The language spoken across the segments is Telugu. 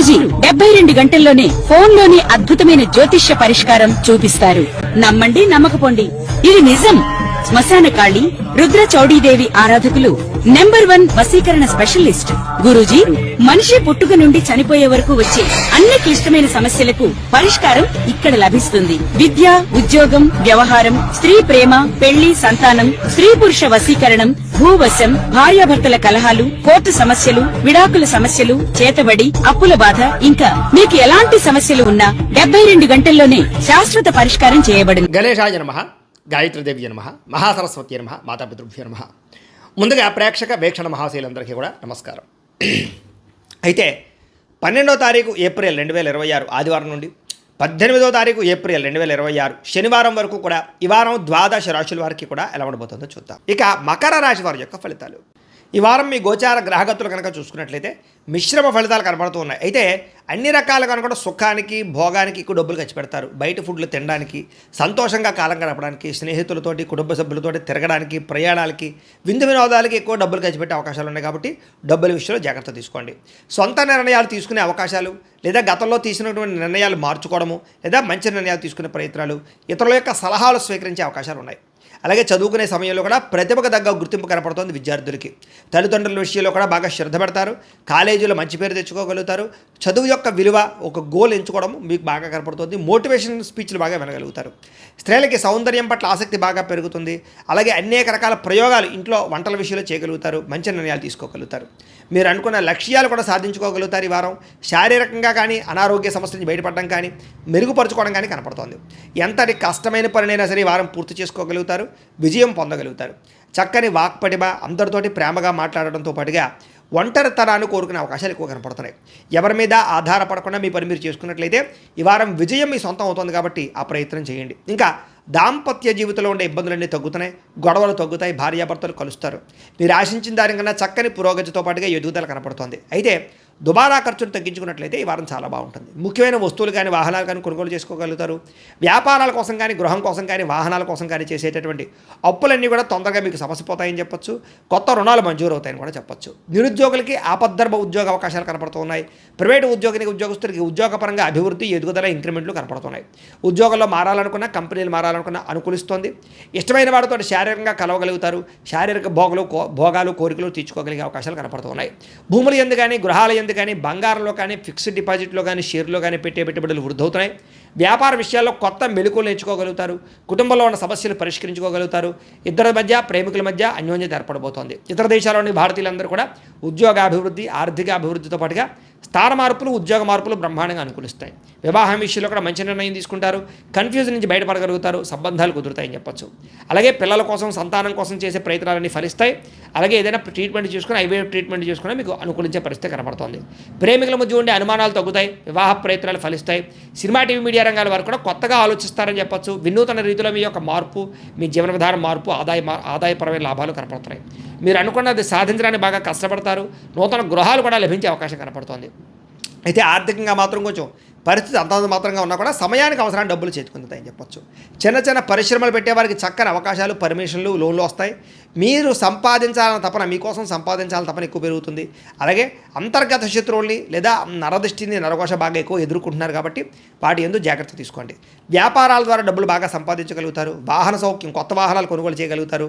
గురూజీ 72 గంటల్లోనే ఫోన్లోని అద్భుతమైన జ్యోతిష్య పరిష్కారం చూపిస్తారు. నమ్మండి, నమ్మకపోండి, ఇది నిజం. శ్మశాన కాళి రుద్ర చౌడీదేవి ఆరాధకులు నంబర్ 1 వశీకరణ స్పెషలిస్ట్. గురూజీ మనిషి పుట్టుక నుండి చనిపోయే వరకు వచ్చే అన్ని క్లిష్టమైన సమస్యలకు పరిష్కారం ఇక్కడ లభిస్తుంది. విద్య, ఉద్యోగం, వ్యవహారం, స్త్రీ ప్రేమ, పెళ్లి, సంతానం, స్త్రీ పురుష వశీకరణం, భూవశం, భార్యాభర్తల కలహాలు, కోర్టు సమస్యలు, విడాకుల సమస్యలు, చేతబడి, అప్పుల బాధ, ఇంకా మీకు ఎలాంటి సమస్యలు ఉన్నా 72 గంటల్లోనే శాశ్వత పరిష్కారం చేయబడింది. గణేశాయ నమః, గాయత్రీదేవి నమః, మహాసరస్వతి నమః, మాతాపితృభ్యో నమః. ముందుగా ప్రేక్షక వీక్షణ మహాశైలందరికీ కూడా నమస్కారం. అయితే 12వ తారీఖు ఏప్రిల్ 2026 ఆదివారం నుండి 18వ తారీఖు ఏప్రిల్ 2026 శనివారం వరకు కూడా ఈ వారం ద్వాదశ రాశుల వారికి కూడా ఎలా ఉండబోతుందో చూద్దాం. ఇక మకర రాశి వారి యొక్క ఫలితాలు. ఈ వారం మీ గోచార గ్రహగతులు కనుక చూసుకున్నట్లయితే మిశ్రమ ఫలితాలు కనబడుతూ ఉన్నాయి. అయితే అన్ని రకాలుగా కనుక సుఖానికి, భోగానికి ఎక్కువ డబ్బులు ఖర్చు పెడతారు. బయట ఫుడ్లు తినడానికి, సంతోషంగా కాలం గడపడానికి, స్నేహితులతోటి, కుటుంబ సభ్యులతోటి తిరగడానికి, ప్రయాణాలకి, విందు వినోదాలకి ఎక్కువ డబ్బులు ఖర్చు పెట్టే అవకాశాలు ఉన్నాయి. కాబట్టి డబ్బుల విషయంలో జాగ్రత్త తీసుకోండి. సొంత నిర్ణయాలు తీసుకునే అవకాశాలు, లేదా గతంలో తీసుకున్నటువంటి నిర్ణయాలు మార్చుకోవడము, లేదా మంచి నిర్ణయాలు తీసుకునే ప్రయత్నాలు, ఇతరుల యొక్క సలహాలు స్వీకరించే అవకాశాలు ఉన్నాయి. అలాగే చదువుకునే సమయంలో కూడా ప్రతిభకు తగ్గ గుర్తింపు కనపడుతుంది విద్యార్థులకి. తల్లిదండ్రుల విషయంలో కూడా బాగా శ్రద్ధ పెడతారు. కాలేజీలో మంచి పేరు తెచ్చుకోగలుగుతారు. చదువు యొక్క విలువ, ఒక గోల్ ఎంచుకోవడం మీకు బాగా కనపడుతుంది. మోటివేషన్ స్పీచ్లు బాగా వినగలుగుతారు. స్త్రీలకి సౌందర్యం పట్ల ఆసక్తి బాగా పెరుగుతుంది. అలాగే అనేక రకాల ప్రయోగాలు ఇంట్లో వంటల విషయంలో చేయగలుగుతారు. మంచి నిర్ణయాలు తీసుకోగలుగుతారు. మీరు అనుకున్న లక్ష్యాలు కూడా సాధించుకోగలుగుతారు. ఈ వారం శారీరకంగా కానీ, అనారోగ్య సమస్యల నుంచి బయటపడడం కానీ, మెరుగుపరచుకోవడం కానీ కనపడుతోంది. ఎంతటి కష్టమైన పనినైనా సరే ఈ వారం పూర్తి చేసుకోగలుగుతారు. విజయం పొందగలుగుతారు. చక్కని వాక్పటిమ, అందరితోటి ప్రేమగా మాట్లాడడంతో పాటుగా ఒంటరితనాన్ని కోరుకునే అవకాశాలు ఎక్కువ కనపడుతున్నాయి. ఎవరి మీద ఆధారపడకుండా మీ పని మీరు చేసుకున్నట్లయితే ఈ వారం విజయం మీ సొంతం అవుతుంది. కాబట్టి ఆ ప్రయత్నం చేయండి. ఇంకా దాంపత్య జీవితంలో ఉండే ఇబ్బందులన్నీ తగ్గుతున్నాయి. గొడవలు తగ్గుతాయి. భార్యాభర్తలు కలుస్తారు. మీరు ఆశించిన దానికన్నా చక్కని పురోగతితో పాటుగా ఎదుగుదల కనపడుతుంది. అయితే దుబారా ఖర్చును తగ్గించుకున్నట్లయితే ఈ వారం చాలా బాగుంటుంది. ముఖ్యమైన వస్తువులు కానీ, వాహనాలు కానీ కొనుగోలు చేసుకోగలుగుతారు. వ్యాపారాల కోసం కానీ, గృహం కోసం కానీ, వాహనాల కోసం కానీ చేసేటటువంటి అప్పులన్నీ కూడా తొందరగా మీకు సమసిపోతాయని చెప్పొచ్చు. కొత్త రుణాలు మంజూరు అవుతాయని కూడా చెప్పొచ్చు. నిరుద్యోగులకి ఆపద్ధర్మ ఉద్యోగ అవకాశాలు కనపడుతున్నాయి. ప్రైవేటు ఉద్యోగస్తులకి ఉద్యోగపరంగా అభివృద్ధి, ఎదుగుదల, ఇంక్రిమెంట్లు కనపడుతున్నాయి. ఉద్యోగంలో మారాలనుకున్న, కంపెనీలు మారాలనుకున్న అనుకూలిస్తోంది. ఇష్టమైన వారితో శారీరకంగా కలవగలుగుతారు. శారీరక భోగాలు, కోరికలు తీర్చుకోగలిగే అవకాశాలు కనపడుతున్నాయి. భూములు ఎందు కానీ, గృహాల ఎందు కానీ, బంగారంలో కానీ, ఫిక్స్డ్ డిపాజిట్లో కానీ, షేర్లో కానీ పెట్టే పెట్టుబడులు వృద్ధవుతున్నాయి. వ్యాపార విషయాల్లో కొత్త మెళుకువలు నేర్చుకోగలుగుతారు. కుటుంబంలో ఉన్న సమస్యలు పరిష్కరించుకోగలుగుతారు. ఇద్దరి మధ్య, ప్రేమికుల మధ్య అన్యోన్యత ఏర్పడబోతోంది. ఇతర దేశాల్లోని భారతీయులందరూ కూడా ఉద్యోగాభివృద్ధి, ఆర్థిక అభివృద్ధితో పాటుగా స్థాన మార్పులు, ఉద్యోగ మార్పులు బ్రహ్మాండంగా అనుకూలిస్తాయి. వివాహం విషయంలో కూడా మంచి నిర్ణయం తీసుకుంటారు. కన్ఫ్యూజన్ నుంచి బయటపడగలుగుతారు. సంబంధాలు కుదురుతాయని చెప్పొచ్చు. అలాగే పిల్లల కోసం, సంతానం కోసం చేసే ప్రయత్నాలన్నీ ఫలిస్తాయి. అలాగే ఏదైనా ట్రీట్మెంట్ చేసుకుని, ఐవీఎఫ్ ట్రీట్మెంట్ చేసుకుని మీకు అనుకూలించే పరిస్థితి కనబడుతుంది. ప్రేమికుల మధ్య ఉండే అనుమానాలు తగ్గుతాయి. వివాహ ప్రయత్నాలు ఫలిస్తాయి. సినిమా, టీవీ, మీడియా రంగాల వారు కూడా కొత్తగా ఆలోచిస్తారని చెప్పొచ్చు. వినూతన రీతిలో మీ యొక్క మార్పు, మీ జీవన విధానం మార్పు, ఆదాయపరమైన లాభాలు కనపడుతున్నాయి. మీరు అనుకున్నది సాధించడానికి బాగా కష్టపడతారు. నూతన గృహాలు కూడా లభించే అవకాశం కనపడుతుంది. అయితే ఆర్థికంగా మాత్రం కొంచెం పరిస్థితి అంతంత మాత్రంగా ఉన్నా కూడా సమయానికి అవసరాన్ని డబ్బులు చేతుకుంటాయని చెప్పొచ్చు. చిన్న చిన్న పరిశ్రమలు పెట్టేవారికి చక్కని అవకాశాలు, పర్మిషన్లు, లోన్లు వస్తాయి. మీరు సంపాదించాలని తపన, మీకోసం సంపాదించాలని తపన ఎక్కువ పెరుగుతుంది. అలాగే అంతర్గత శత్రువుల్ని లేదా నరదృష్టిని, నరఘోష బాగా ఎక్కువ ఎదుర్కొంటున్నారు. కాబట్టి వాటి యందు జాగ్రత్త తీసుకోండి. వ్యాపారాల ద్వారా డబ్బులు బాగా సంపాదించగలుగుతారు. వాహన సౌఖ్యం, కొత్త వాహనాలు కొనుగోలు చేయగలుగుతారు.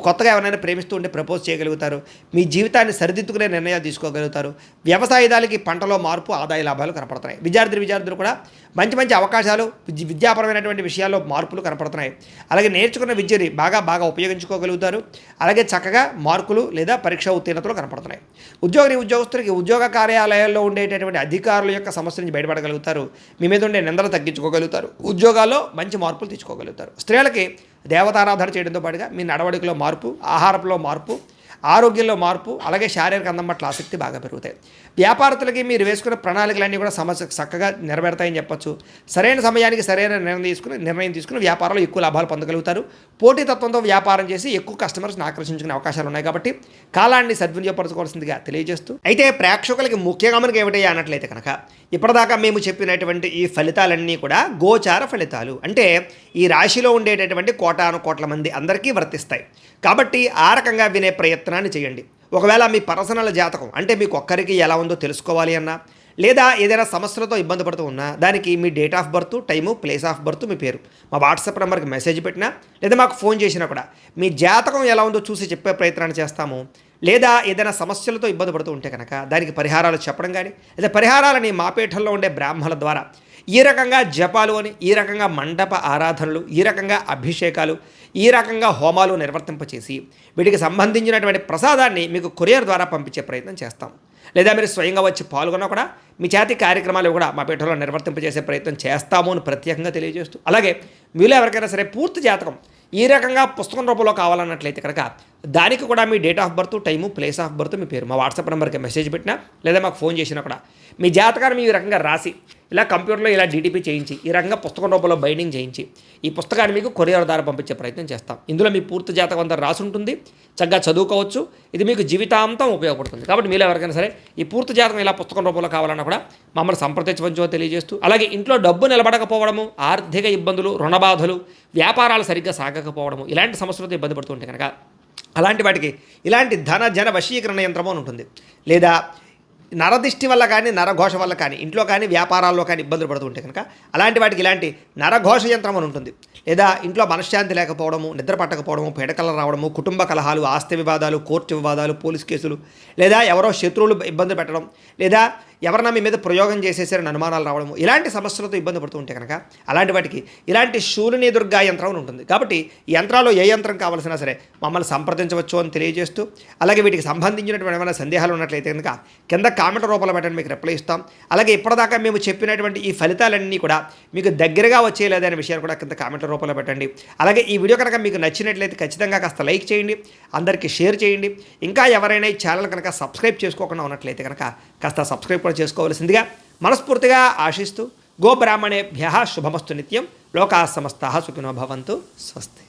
కొత్తగా ఎవరైనా ప్రేమిస్తూ ఉంటే ప్రపోజ్ చేయగలుగుతారు. మీ జీవితాన్ని సరిదిద్దుకునే నిర్ణయాలు తీసుకోగలుగుతారు. వ్యవసాయదారులకి పంటలో మార్పు, ఆదాయ లాభాలు కనపడుతున్నాయి. విద్యార్థులు కూడా మంచి అవకాశాలు, విద్యాపరమైనటువంటి విషయాల్లో మార్పులు కనపడుతున్నాయి. అలాగే నేర్చుకున్న విద్యని బాగా ఉపయోగించుకోగలుగుతారు. అలాగే చక్కగా మార్కులు లేదా పరీక్ష ఉత్తీర్ణతలు కనపడుతున్నాయి. ఉద్యోగస్తులకి ఉద్యోగ కార్యాలయాల్లో ఉండేటటువంటి అధికారుల యొక్క సమస్య నుంచి బయటపడగలుగుతారు. మీ మీద ఉండే నిందలు తగ్గించుకోగలుగుతారు. ఉద్యోగాల్లో మంచి మార్పులు తెచ్చుకోగలుగుతారు. స్త్రీలకి దేవతారాధన చేయడంతో పాటుగా మీ నడవడికలో మార్పు, ఆహారంలో మార్పు, ఆరోగ్యంలో మార్పు, అలాగే శారీరక అందం పట్ల ఆసక్తి బాగా పెరుగుతాయి. వ్యాపారస్తులకి మీరు వేసుకున్న ప్రణాళికలన్నీ కూడా సమస్య చక్కగా నెరవేరుతాయని చెప్పొచ్చు. సరైన సమయానికి సరైన నిర్ణయం తీసుకుని వ్యాపారంలో ఎక్కువ లాభాలు పొందగలుగుతారు. పోటీతత్వంతో వ్యాపారం చేసి ఎక్కువ కస్టమర్స్ని ఆకర్షించుకునే అవకాశాలు ఉన్నాయి. కాబట్టి కాలాన్ని సద్వినియోగపరచుకోవాల్సిందిగా తెలియజేస్తూ, అయితే ప్రేక్షకులకి ముఖ్యంగా మనకి ఏమిటయ్యా అన్నట్లయితే కనుక ఇప్పటిదాకా మేము చెప్పినటువంటి ఈ ఫలితాలన్నీ కూడా గోచార ఫలితాలు. అంటే ఈ రాశిలో ఉండేటటువంటి కోటాను కోట్ల మంది అందరికీ వర్తిస్తాయి. కాబట్టి ఆ రకంగా వినే ప్రయత్నాన్ని చేయండి. ఒకవేళ మీ పర్సనల్ జాతకం అంటే మీకు ఒక్కరికి ఎలా ఉందో తెలుసుకోవాలి అన్నా, లేదా ఏదైనా సమస్యలతో ఇబ్బంది పడుతూ ఉన్నా దానికి మీ date of birth, time, place of birth, మీ పేరు మా వాట్సాప్ నెంబర్కి మెసేజ్ పెట్టినా లేదా మాకు ఫోన్ చేసినా కూడా మీ జాతకం ఎలా ఉందో చూసి చెప్పే ప్రయత్నాన్ని చేస్తాము. లేదా ఏదైనా సమస్యలతో ఇబ్బంది పడుతూ ఉంటే కనుక దానికి పరిహారాలు చెప్పడం కానీ లేదా పరిహారాలని మా పీఠంలో ఉండే బ్రాహ్మణుల ద్వారా ఈ రకంగా జపాలు అని, ఈ రకంగా మండప ఆరాధనలు, ఈ రకంగా అభిషేకాలు, ఈ రకంగా హోమాలు నిర్వర్తింపచేసి వీటికి సంబంధించినటువంటి ప్రసాదాన్ని మీకు కొరియర్ ద్వారా పంపించే ప్రయత్నం చేస్తాం. లేదా మీరు స్వయంగా వచ్చి పాల్గొన్నా కూడా మీ చేతి కార్యక్రమాలు కూడా మా పీఠంలో నిర్వర్తింపజేసే ప్రయత్నం చేస్తాము అని ప్రత్యేకంగా తెలియజేస్తూ, అలాగే మీలో ఎవరికైనా సరే పూర్తి జాతకం ఈ రకంగా పుస్తకం రూపంలో కావాలన్నట్లయితే కనుక దానికి కూడా మీ date of birth, time, place of birth, మీ పేరు మా వాట్సాప్ నెంబర్కి మెసేజ్ పెట్టినా లేదా మాకు ఫోన్ చేసినా కూడా మీ జాతకాన్ని ఈ రకంగా రాసి ఇలా కంప్యూటర్లో ఇలా డీటీపీ చేయించి ఈ రకంగా పుస్తకం రూపంలో బైండింగ్ చేయించి ఈ పుస్తకాన్ని మీకు కొరియర్ ద్వారా పంపించే ప్రయత్నం చేస్తాం. ఇందులో మీ పూర్తి జాతకం అంతా రాసి ఉంటుంది, చక్కగా చదువుకోవచ్చు. ఇది మీకు జీవితాంతం ఉపయోగపడుతుంది. కాబట్టి మీరు ఎవరికైనా సరే ఈ పూర్తి జాతకం ఇలా పుస్తకం రూపంలో కావాలన్నా కూడా మమ్మల్ని సంప్రదించవచ్చో తెలియజేస్తూ, అలాగే ఇంట్లో డబ్బు నిలబడకపోవడము, ఆర్థిక ఇబ్బందులు, రుణబాధలు, వ్యాపారాలు సరిగ్గా సాగకపోవడము, ఇలాంటి సమస్యలతో ఇబ్బంది పడుతుంటే కనుక అలాంటి వాటికి ఇలాంటి ధన జన వశీకరణ యంత్రము అని ఉంటుంది. లేదా నరదిష్టి వల్ల కానీ, నరఘోష వల్ల కానీ, ఇంట్లో కానీ వ్యాపారాల్లో కానీ ఇబ్బందులు పడుతుంటే కనుక అలాంటి వాటికి ఇలాంటి నరఘోష యంత్రం అని ఉంటుంది. లేదా ఇంట్లో మనశ్శాంతి లేకపోవడము, నిద్ర పట్టకపోవడము, పీడకలు రావడము, కుటుంబ కలహాలు, ఆస్తి వివాదాలు, కోర్టు వివాదాలు, పోలీస్ కేసులు, లేదా ఎవరో శత్రువులు ఇబ్బంది పెట్టడం, లేదా ఎవరన్నా మీ మీద ప్రయోగం చేసేసారని అనుమానాలు రావడము, ఇలాంటి సమస్యలతో ఇబ్బంది పడుతూ ఉంటే కనుక అలాంటి వాటికి ఇలాంటి శూలిని దుర్గా యంత్రం అని ఉంటుంది. కాబట్టి ఈ యంత్రాలు ఏ యంత్రం కావాల్సినా సరే మమ్మల్ని సంప్రదించవచ్చు అని తెలియజేస్తూ, అలాగే వీటికి సంబంధించినటువంటి ఏమైనా సందేహాలు ఉన్నట్లయితే కనుక కింద కామెంట్ రూపంలో పెట్టండి, మీకు రిప్లై ఇస్తాం. అలాగే ఇప్పటిదాకా మేము చెప్పినటువంటి ఈ ఫలితాలన్నీ కూడా మీకు దగ్గరగా వచ్చేయలేదనే విషయాలు కూడా కింద కామెంట్ రూపంలో పెట్టండి. అలాగే ఈ వీడియో కనుక మీకు నచ్చినట్లయితే ఖచ్చితంగా కాస్త లైక్ చేయండి, అందరికీ షేర్ చేయండి. ఇంకా ఎవరైనా ఈ ఛానల్ కనుక సబ్స్క్రైబ్ చేసుకోకుండా ఉన్నట్లయితే కనుక కాస్త సబ్స్క్రైబ్ కూడా చేసుకోవాల్సిందిగా మనస్ఫూర్తిగా ఆశిస్తూ, గోబ్రాహ్మణేభ్యః శుభమస్తు నిత్యం, లోకాः సమస్తాः సుఖినో భవంతు. స్వస్తి.